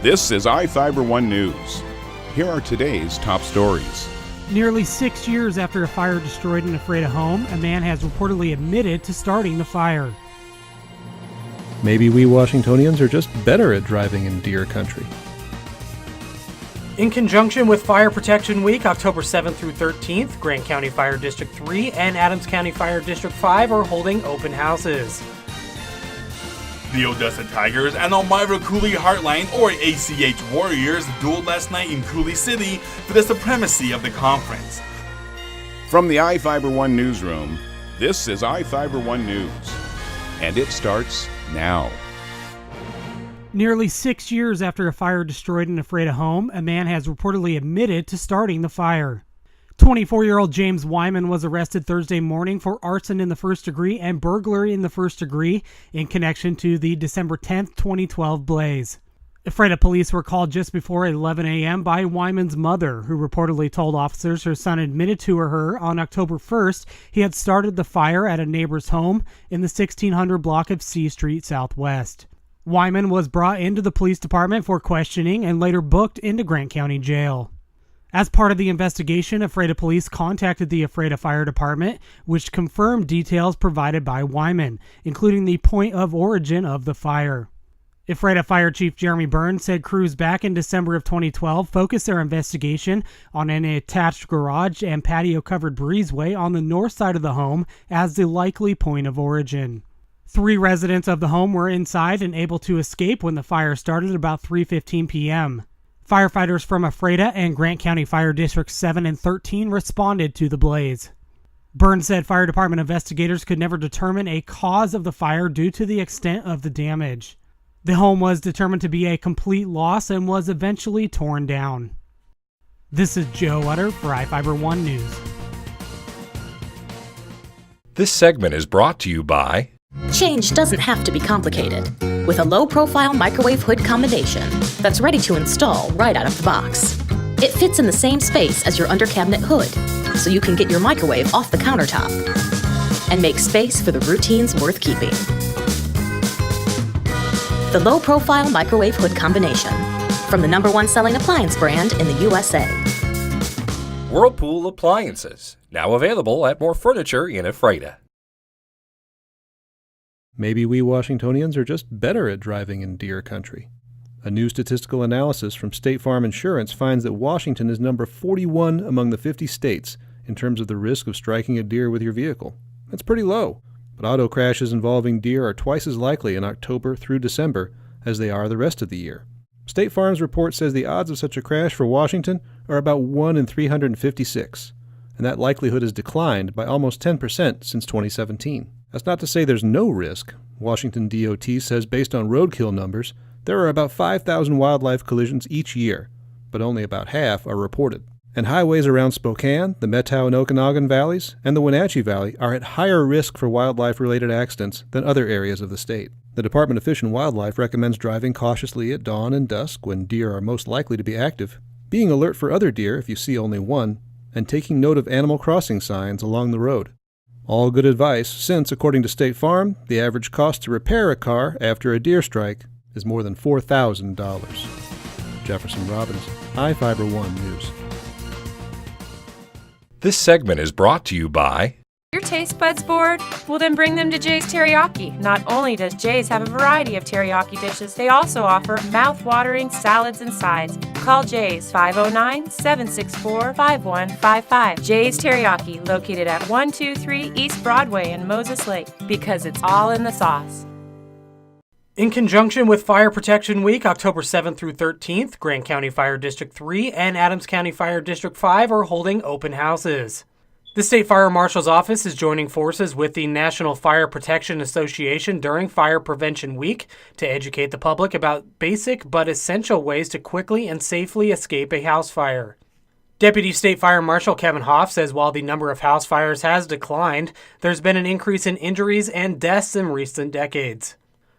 This is iFIBER 1 News. Here are today's top stories. Nearly 6 years after a fire destroyed an Ephrata home, a man has reportedly admitted to starting the fire. Maybe we Washingtonians are just better at driving in deer country. In conjunction with Fire Protection Week, October 7th through 13th, Grant County Fire District 3 and Adams County Fire District 5 are holding open houses. The Odessa Tigers and Elmira Cooley Heartline, or ACH Warriors, dueled last night in Cooley City for the supremacy of the conference. From the iFIBER 1 newsroom, this is iFIBER 1 News. And it starts now. Nearly 6 years after a fire destroyed an Ephrata home, a man has reportedly admitted to starting the fire. 24-year-old James Wyman was arrested Thursday morning for arson in the first degree and burglary in the first degree in connection to the December 10, 2012 blaze. Ephrata police were called just before 11 a.m. by Wyman's mother, who reportedly told officers her son admitted to her on October 1st he had started the fire at a neighbor's home in the 1600 block of C Street Southwest. Wyman was brought into the police department for questioning and later booked into Grant County Jail. As part of the investigation, Ephrata police contacted the Ephrata Fire Department, which confirmed details provided by Wyman, including the point of origin of the fire. Ephrata Fire Chief Jeremy Burns said crews back in December of 2012 focused their investigation on an attached garage and patio-covered breezeway on the north side of the home as the likely point of origin. 3 residents of the home were inside and able to escape when the fire started at about 3:15 p.m. Firefighters from Ephrata and Grant County Fire Districts 7 and 13 responded to the blaze. Burns said fire department investigators could never determine a cause of the fire due to the extent of the damage. The home was determined to be a complete loss and was eventually torn down. This is Joe Utter for iFIBER 1 News. This segment is brought to you by Change doesn't have to be complicated. With a low-profile microwave hood combination that's ready to install right out of the box. It fits in the same space as your under-cabinet hood, so you can get your microwave off the countertop and make space for the routines worth keeping. The low-profile microwave hood combination from the #1 selling appliance brand in the USA. Whirlpool Appliances, now available at more furniture in Ephrata. Maybe we Washingtonians are just better at driving in deer country. A new statistical analysis from State Farm Insurance finds that Washington is number 41 among the 50 states in terms of the risk of striking a deer with your vehicle. That's pretty low, but auto crashes involving deer are twice as likely in October through December as they are the rest of the year. State Farm's report says the odds of such a crash for Washington are about 1 in 356, and that likelihood has declined by almost 10% since 2017. That's not to say there's no risk. Washington DOT says based on roadkill numbers, there are about 5,000 wildlife collisions each year, but only about half are reported. And highways around Spokane, the Methow and Okanagan valleys, and the Wenatchee Valley are at higher risk for wildlife-related accidents than other areas of the state. The Department of Fish and Wildlife recommends driving cautiously at dawn and dusk when deer are most likely to be active, being alert for other deer if you see only one, and taking note of animal crossing signs along the road. All good advice since, according to State Farm, the average cost to repair a car after a deer strike is more than $4,000. Jefferson Robbins, iFIBER 1 News. This segment is brought to you by Your taste buds bored? Well, then bring them to Jay's Teriyaki. Not only does Jay's have a variety of teriyaki dishes, they also offer mouth-watering salads and sides. Call Jay's 509-764-5155. Jay's Teriyaki, located at 123 East Broadway in Moses Lake, because it's all in the sauce. In conjunction with Fire Protection Week, October 7th through 13th, Grant County Fire District 3 and Adams County Fire District 5 are holding open houses. The State Fire Marshal's Office is joining forces with the National Fire Protection Association during Fire Prevention Week to educate the public about basic but essential ways to quickly and safely escape a house fire. Deputy State Fire Marshal Kevin Hoff says while the number of house fires has declined, there's been an increase in injuries and deaths in recent decades.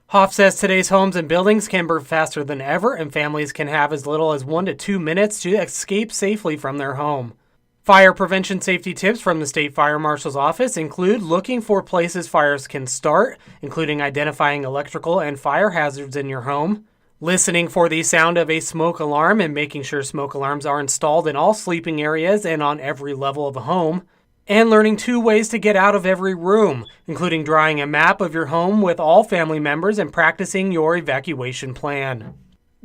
Hoff says today's homes and buildings can burn faster than ever, and families can have as little as 1 to 2 minutes to escape safely from their home. Fire prevention safety tips from the State Fire Marshal's Office include looking for places fires can start, including identifying electrical and fire hazards in your home, Listening for the sound of a smoke alarm and making sure smoke alarms are installed in all sleeping areas and on every level of a home. And learning 2 ways to get out of every room, including drawing a map of your home with all family members and practicing your evacuation plan.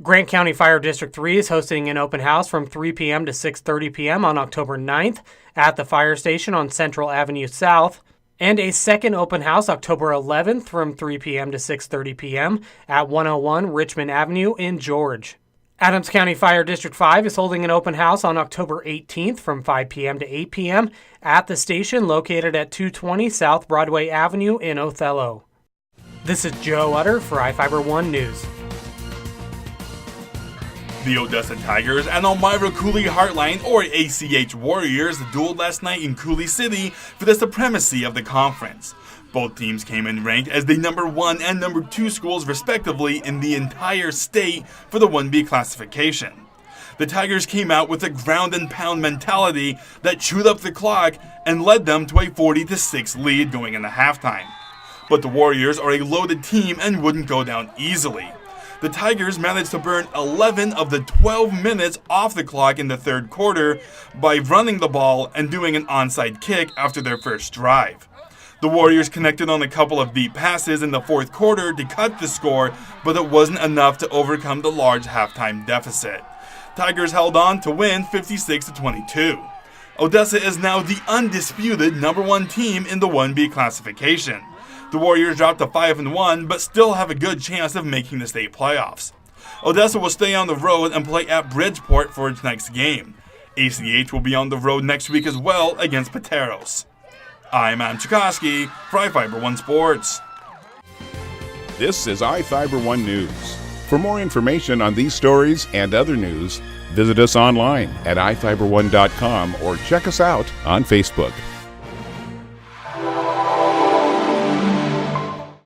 Grant County Fire District 3 is hosting an open house from 3 p.m. to 6:30 p.m. on October 9th at the fire station on Central Avenue South, and a second open house October 11th from 3 p.m. to 6:30 p.m. at 101 Richmond Avenue in George. Adams County Fire District 5 is holding an open house on October 18th from 5 p.m. to 8 p.m. at the station located at 220 South Broadway Avenue in Othello. This is Joe Utter for iFIBER 1 News. The Odessa Tigers and Elmira Cooley Heartline, or ACH Warriors, dueled last night in Cooley City for the supremacy of the conference. Both teams came in ranked as the number 1 and number 2 schools respectively in the entire state for the 1B classification. The Tigers came out with a ground and pound mentality that chewed up the clock and led them to a 40-6 lead going into halftime. But the Warriors are a loaded team and wouldn't go down easily. The Tigers managed to burn 11 of the 12 minutes off the clock in the third quarter by running the ball and doing an onside kick after their first drive. The Warriors connected on a couple of deep passes in the fourth quarter to cut the score, but it wasn't enough to overcome the large halftime deficit. Tigers held on to win 56-22. Odessa is now the undisputed number 1 team in the 1B classification. The Warriors dropped to 5-1, but still have a good chance of making the state playoffs. Odessa will stay on the road and play at Bridgeport for its next game. ACH will be on the road next week as well against Pateros. I'm Adam Chikoski for iFIBER 1 Sports. This is iFIBER 1 News. For more information on these stories and other news, visit us online at ifiber1.com or check us out on Facebook.